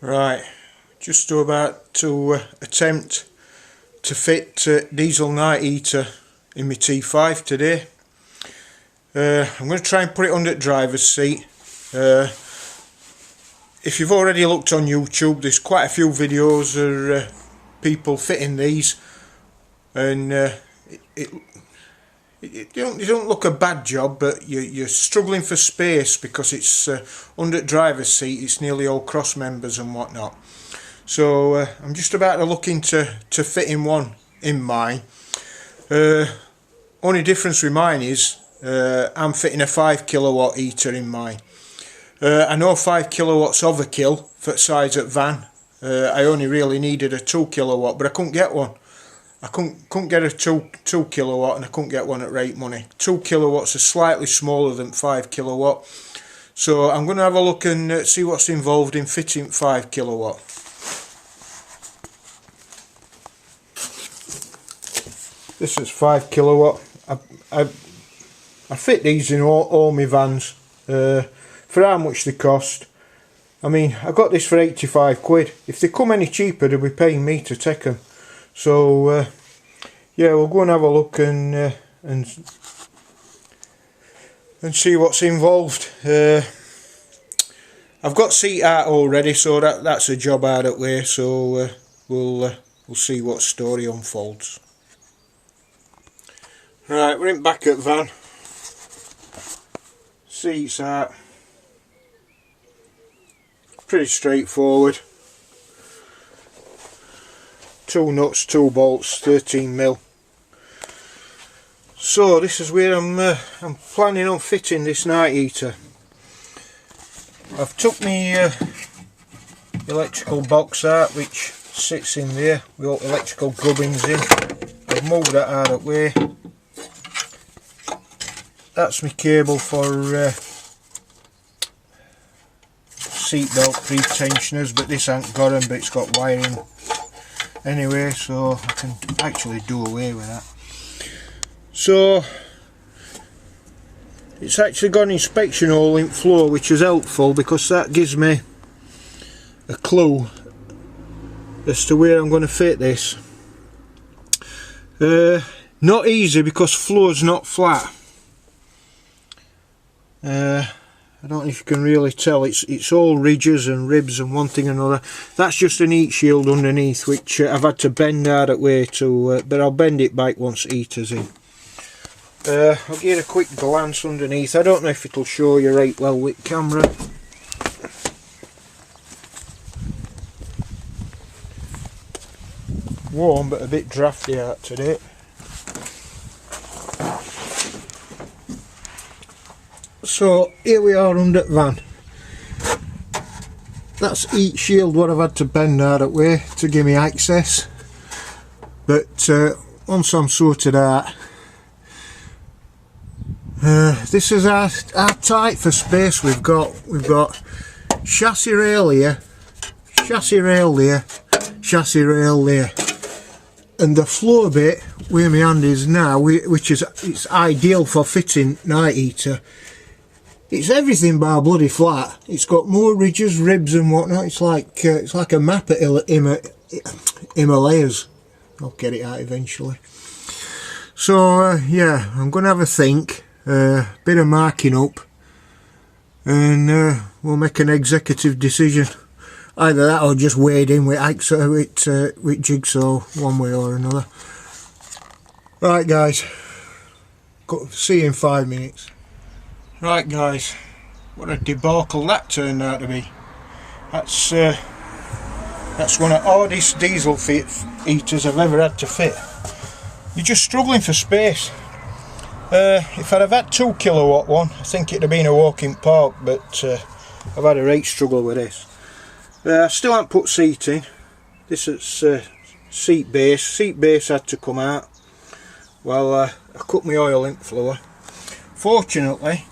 Right, just about to attempt to fit diesel night heater in my T5 today. I'm going to try and put it under the driver's seat. If you've already looked on YouTube, there's quite a few videos of people fitting these, and it don't look a bad job, but you're struggling for space because it's under the driver's seat. It's nearly all cross members and whatnot. So I'm just about to look into fitting one in mine. Only difference with mine is I'm fitting a 5 kilowatt heater in mine. I know 5 kilowatts overkill for the size of van. I only really needed a 2 kilowatt, but I couldn't get one. I couldn't get a 2 kilowatt, and I couldn't get one at right money. 2 kilowatts are slightly smaller than 5 kilowatt. So I'm going to have a look and see what's involved in fitting 5 kilowatt. This is 5 kilowatt. I fit these in all my vans. For how much they cost, I mean, I got this for 85 quid. If they come any cheaper, they'll be paying me to take them. So yeah, we'll go and have a look and see what's involved. I've got seat art already, so that's a job out of the way. So we'll see what story unfolds. Right, we're in back at van. Seats art. Pretty straightforward. 2 nuts, 2 bolts, 13mm. So this is where I'm planning on fitting this night heater. I've took my electrical box out, which sits in there with all electrical gubbins in. I've moved that out of the way. That's my cable for seatbelt pre-tensioners, but this ain't got them, but it's got wiring anyway, so I can actually do away with that. So it's actually got an inspection hole in floor, which is helpful because that gives me a clue as to where I'm going to fit this. Not easy because floor's not flat. I don't know if you can really tell, it's all ridges and ribs and one thing and another. That's just an heat shield underneath, which I've had to bend out of the way to, but I'll bend it back once the heater's in. I'll give it a quick glance underneath. I don't know if it'll show you right well with camera. Warm but a bit drafty out today. So here we are under the van. That's heat shield what I've had to bend out of the way to give me access. But once I'm sorted out, this is our type for space we've got. We've got chassis rail here, chassis rail there, chassis rail there. And the floor bit where my hand is now, which is it's ideal for fitting night heater. It's everything bar bloody flat. It's got more ridges, ribs and whatnot. It's like a map at Himalayas. I'll get it out eventually. So yeah, I'm going to have a think, bit of marking up, and we'll make an executive decision. Either that or just wade in with jigsaw one way or another. Right guys, see you in 5 minutes. Right guys, what a debacle that turned out to be. That's one of the hardest diesel heaters I've ever had to fit. You're just struggling for space. If I'd have had 2 kilowatt one, I think it'd have been a walk in park, but I've had a right struggle with this. I still haven't put seat in. This is seat base. Seat base had to come out. Well, I cut my oil in floor. Fortunately,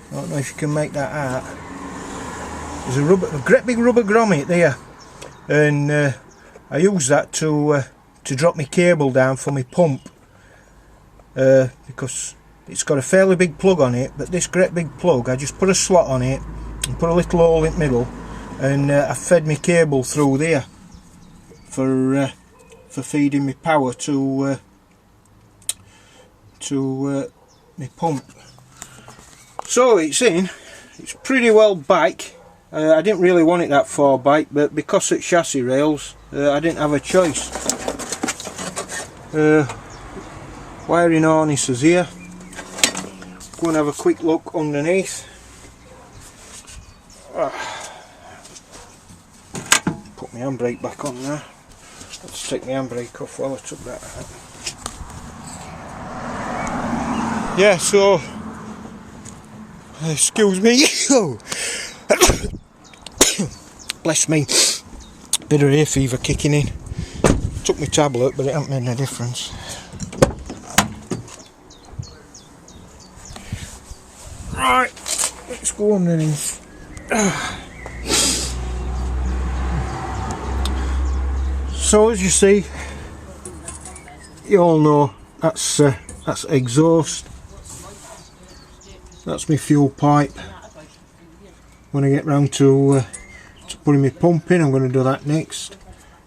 I don't know if you can make that out. There's a great big rubber grommet there, and I use that to drop my cable down for my pump, because it's got a fairly big plug on it. But this great big plug, I just put a slot on it and put a little hole in the middle, and I fed my cable through there for feeding my power to my pump. So it's in. It's pretty well back. I didn't really want it that far back, but because it's chassis rails, I didn't have a choice. Wiring harness is here. Go and have a quick look underneath. Put my handbrake back on there. Let's take my handbrake off while I took that out. Yeah, so excuse me. Bless me. Bit of hay fever kicking in. Took my tablet, but it hasn't made no difference. Right, let's go underneath. So as you see, you all know that's exhaust. That's my fuel pipe. When I get round to putting my pump in, I'm going to do that next.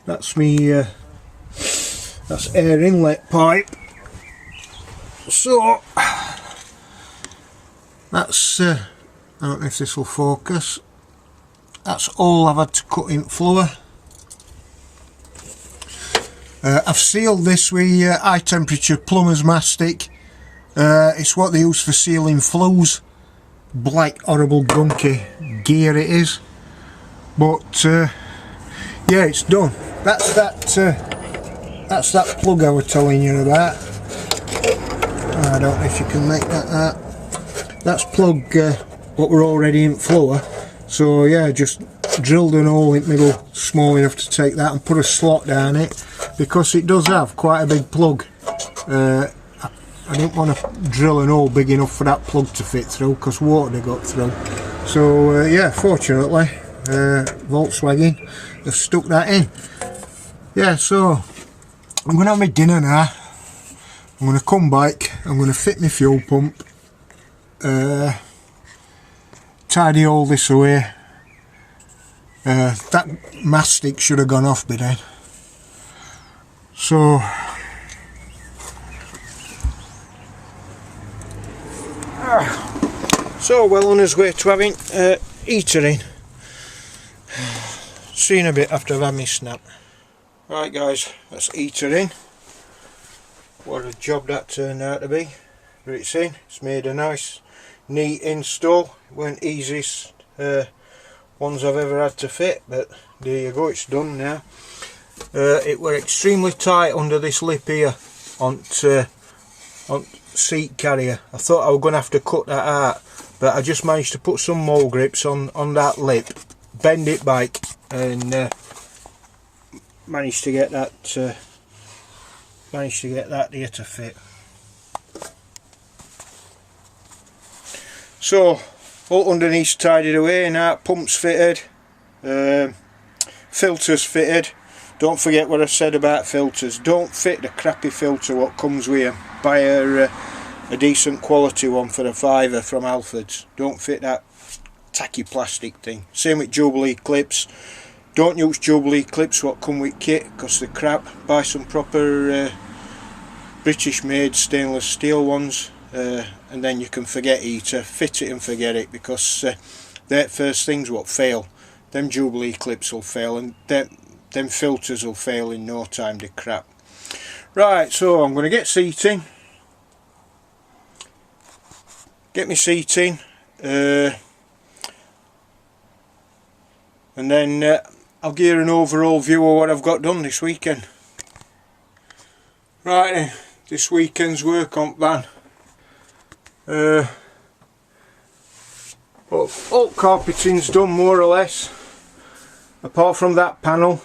That's me. That's air inlet pipe. So that's I don't know if this will focus. That's all I've had to cut in floor. I've sealed this with high temperature plumber's mastic. It's what they use for sealing flues. Black horrible gunky gear it is, but yeah, it's done. That's that plug I was telling you about. I don't know if you can make that out. That's plug what we're already in floor. So yeah, just drilled an hole in the middle small enough to take that and put a slot down it, because it does have quite a big plug. I didn't want to drill an hole big enough for that plug to fit through, because water got through. So yeah, fortunately Volkswagen have stuck that in. Yeah, so I'm going to have my dinner now. I'm going to come back, I'm going to fit my fuel pump, tidy all this away. That mastic should have gone off by then. So well on his way to having heater in. See you in a bit after I've had my snap. Right guys, that's heater in. What a job that turned out to be. But it's in. It's made a nice neat install. It weren't easiest ones I've ever had to fit, but there you go, it's done now. It were extremely tight under this lip here on seat carrier. I thought I was going to have to cut that out, but I just managed to put some mole grips on that lip, bend it back, and managed to get that here to fit. So all underneath tidied away now, pump's fitted, filters fitted. Don't forget what I said about filters. Don't fit the crappy filter what comes with them. Buy a decent quality one for a £5 from Alfred's. Don't fit that tacky plastic thing. Same with Jubilee clips. Don't use Jubilee clips what come with kit, because they're crap. Buy some proper British made stainless steel ones, and then you can forget heater. Fit it and forget it, because they're first things what fail. Them Jubilee clips will fail, and them filters will fail in no time. They're crap. Right, so I'm going to get seating. Get my seating, and then I'll give you an overall view of what I've got done this weekend. Right then, this weekend's work on van. All carpeting's done more or less, apart from that panel.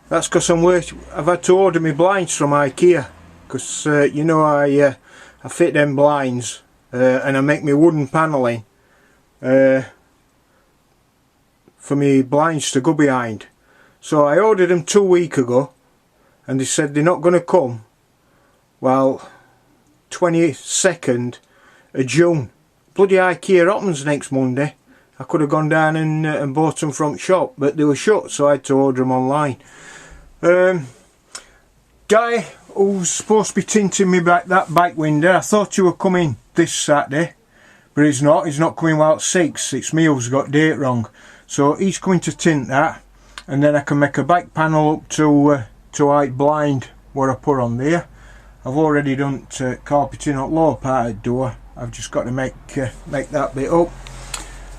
That's because I've had to order my blinds from IKEA, because you know I fit them blinds, and I make my wooden panelling for my blinds to go behind. So I ordered them 2 weeks ago, and they said they're not going to come. Well, 22nd of June. Bloody IKEA opens next Monday, I could have gone down and bought them from shop, but they were shut, so I had to order them online. Guy who's supposed to be tinting me back that back window, I thought you were coming this Saturday, but he's not. He's not coming while it's 6. It's me who's got date wrong. So he's coming to tint that, and then I can make a back panel up to height blind what I put on there. I've already done carpeting on lower part of the door. I've just got to make that bit up.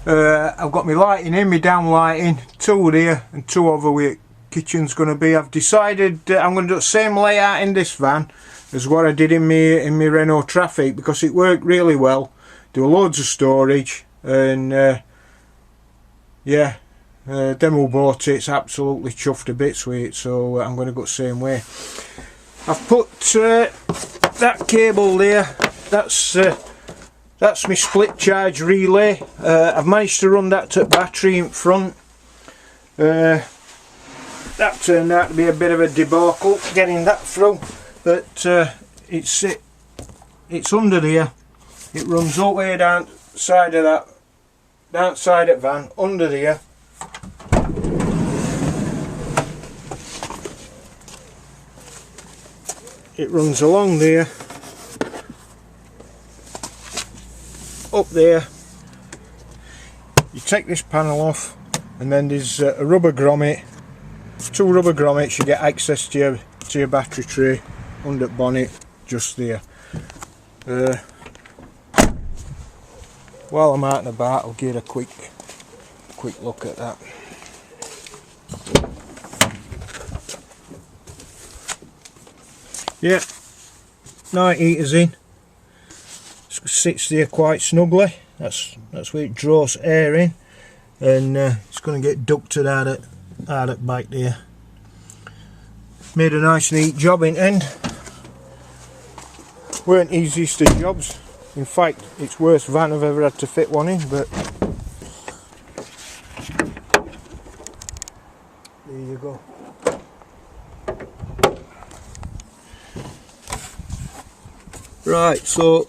I've got my lighting in, my down lighting, 2 there and 2 over where kitchen's going to be. I've decided I'm going to do the same layout in this van as what I did in my Renault Traffic, because it worked really well. Do loads of storage, and yeah, them who bought it's absolutely chuffed to bits with it, so I'm going to go the same way. I've put that cable there, that's my split charge relay. I've managed to run that to battery in front. That turned out to be a bit of a debacle getting that through, but it's under there. It runs all the way down side of that, down side of van, under there. It runs along there, up there. You take this panel off, and then there's a rubber grommet, 2 rubber grommets. You get access to your battery tray under the bonnet, just there. While I'm out and about, I'll give a quick look at that. Yeah, night heater's in. It sits there quite snugly. That's where it draws air in, and it's going to get ducted out at back there. Made a nice neat job in end. Weren't easiest of jobs. In fact, it's worst van I've ever had to fit one in, but there you go. Right, so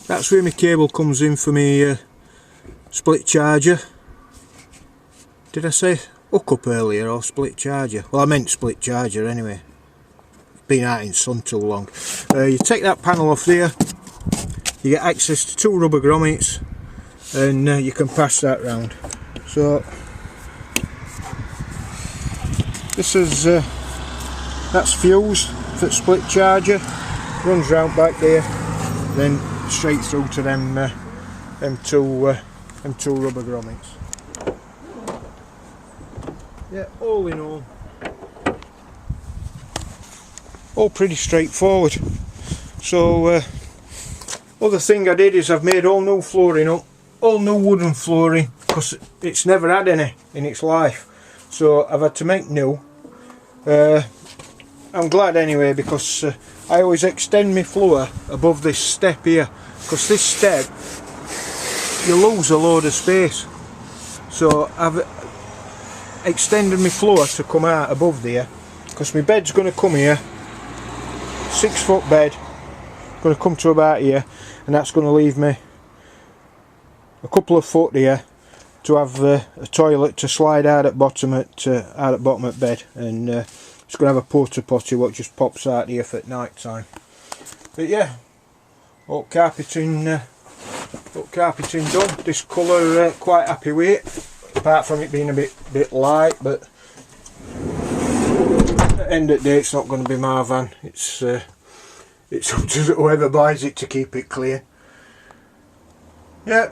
that's where my cable comes in for my split charger. Did I say hookup earlier, or split charger? Well, I meant split charger anyway. Been out in sun too long. You take that panel off there, you get access to 2 rubber grommets, and you can pass that round. So this is that's fused for the split charger. Runs round back there, then straight through to them two rubber grommets. Yeah, all in all pretty straightforward. So other thing I did is I've made all new flooring up, all new wooden flooring, because it's never had any in its life, so I've had to make new. I'm glad anyway, because I always extend my floor above this step here, because this step you lose a load of space, so I've extended my floor to come out above there, because my bed's going to come here, 6-foot bed, going to come to about here, and that's going to leave me a couple of foot here to have a toilet to slide out at bottom at bed, and it's going to have a porta potty what just pops out here for night time. But yeah, all carpeting done. This colour quite happy with it, apart from it being a bit light, but at the end of the day it's not going to be my van. It's up to whoever buys it to keep it clear. Yeah.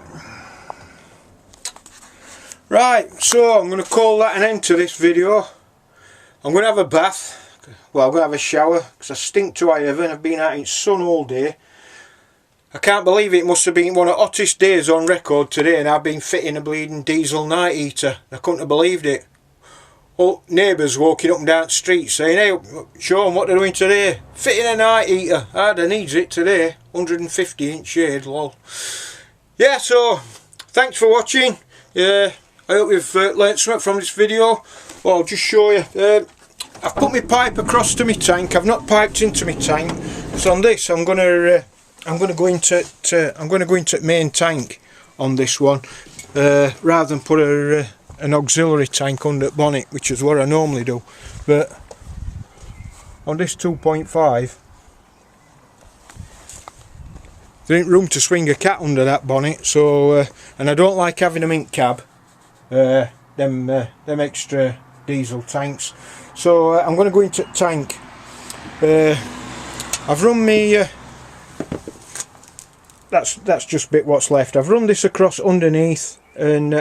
Right, so I'm going to call that an end to this video. I'm going to have a bath. Well, I'm going to have a shower because I stink to high heaven. I've been out in sun all day. I can't believe it. Must have been one of the hottest days on record today, and I've been fitting a bleeding diesel night heater. I couldn't have believed it. All neighbours walking up and down the street saying, "Hey, Sean, what are you doing today?" Fitting a night heater. Hardly needs it today. 150-inch shade, lol. Yeah, so thanks for watching. I hope you've learnt something from this video. Well, I'll just show you. I've put my pipe across to my tank. I've not piped into my tank. So on this, I'm gonna go into main tank on this one. rather than put an auxiliary tank under the bonnet, which is what I normally do. But on this 2.5 there ain't room to swing a cat under that bonnet, so and I don't like having them in cab, them extra diesel tanks. So I'm going to go into the tank. I've run me that's just a bit what's left. I've run this across underneath, and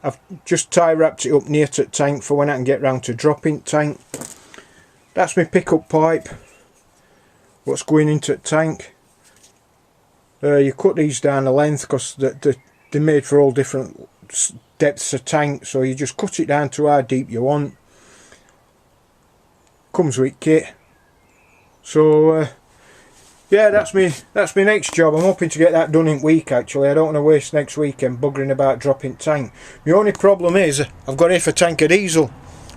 I've just tie wrapped it up near to the tank for when I can get round to dropping tank. That's my pickup pipe, what's going into the tank. You cut these down the length because they're made for all different depths of tank, so you just cut it down to how deep you want. Comes with kit. So yeah, that's my next job. I'm hoping to get that done in week actually. I don't want to waste next weekend buggering about dropping tank. My only problem is I've got half a tank of diesel,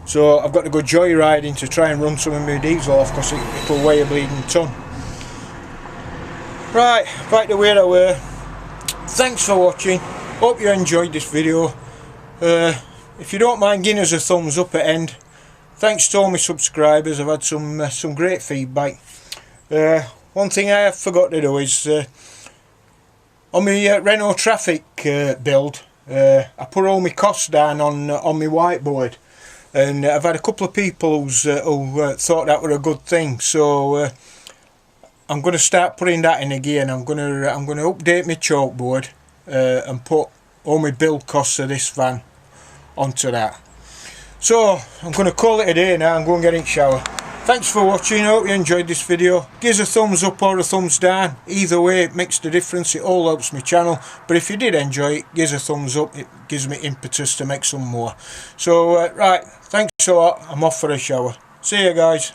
so I've got to go joyriding to try and run some of my diesel off because it'll weigh a bleeding ton. Right, back to where I were. Thanks for watching. Hope you enjoyed this video. If you don't mind giving us a thumbs up at end. Thanks to all my subscribers. I've had some great feedback. One thing I have forgot to do is on my Renault Traffic build, I put all my costs down on my whiteboard, and I've had a couple of people who thought that were a good thing. So I'm going to start putting that in again. I'm going to update my chalkboard and put all my build costs of this van onto that. So I'm going to call it a day now and go and get in the shower. Thanks for watching. I hope you enjoyed this video. Give us a thumbs up or a thumbs down. Either way it makes the difference. It all helps my channel. But if you did enjoy it, give us a thumbs up. It gives me impetus to make some more. So right, thanks a lot. I'm off for a shower. See you guys.